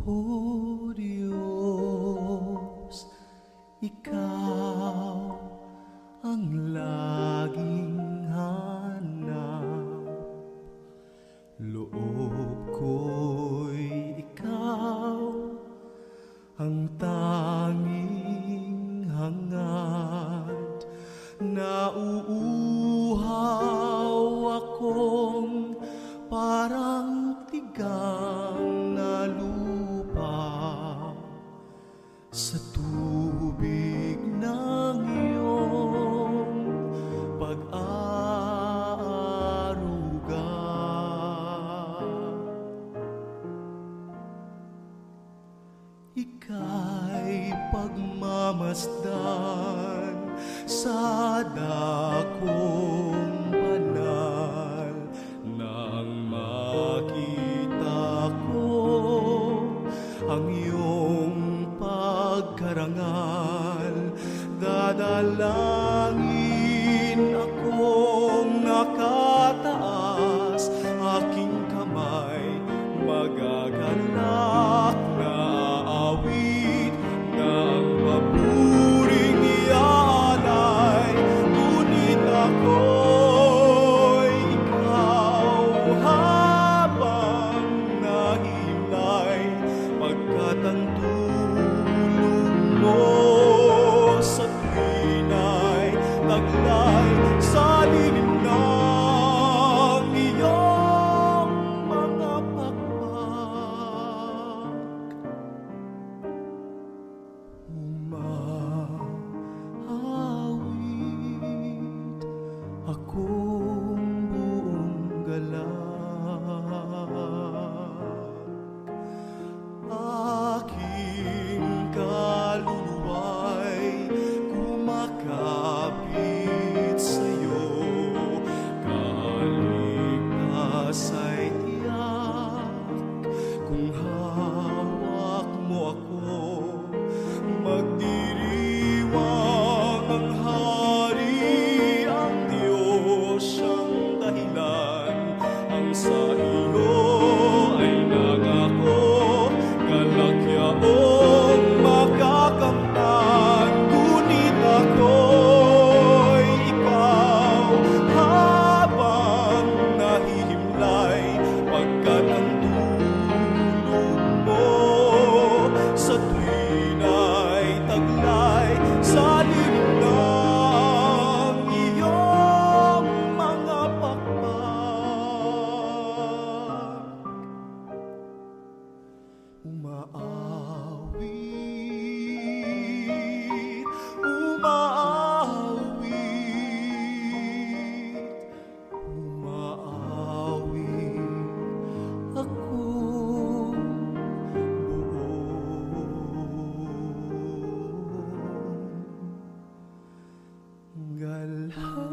O Diyos, Ikaw ang laging hanap. Loob ko'y Ikaw ang tanging hangad. Nauuhaw akong parang tigang na lupa sa tubig ng iyong pag-aaruga. Ika'y pagmamasdan sa dakong banal nang makita ko ang iyong pagkarangal. Dadalangin akong nakataas, aking kamay magagalak na awit ng papuring iaalay. Ngunit ako'y ikaw habang nahimlay, pagkat ang tulong mo sa tuwina'y taglay sa lilim ng iyong mga pakpak. Umahawit akong buong galak, aking kaluluwa'y kumakapit sa'yo. Kaligtas ay tiyak kung hawak mo ako. Magdiriwang ang hari, ang Diyos siyang dahilan. Ang sa iyo ay nangako, galak yaong makakamtan. Ngunit ako'y ikaw habang nahihimlay, pagkat ang tulong mo sa tuwina'y taglay sa lilim ng iyong mga pakpak. Umaawit, umaawit, umaawit akong buong galak.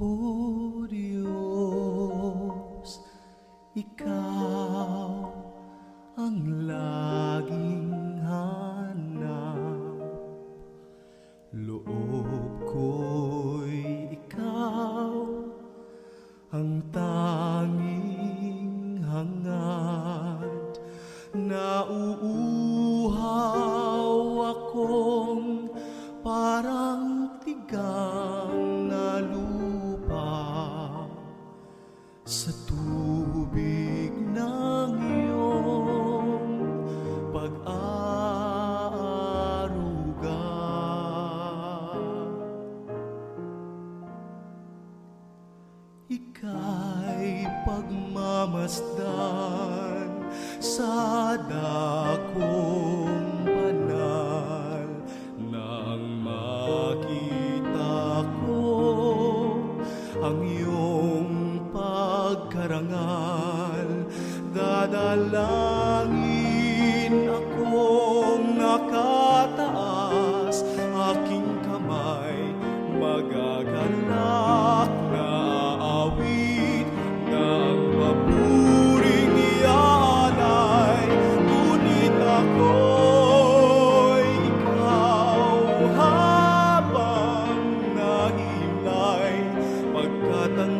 O Diyos, Ikaw ang laging hanap. Loob ko'y Ikaw ang tanging hangad. Nauuhaw akong parang tigang na lupa sa tubig ng iyong pag-aaruga. Ika'y pagmamasdan sa dakong banal nang makita ko ang iyong pag pagkarangal. Dadalangin akong nakataas, aking kamay magagalak na aawit ng papuring iaalay. Ngunit ako'y ikaw habang nahimlay, pagkat ang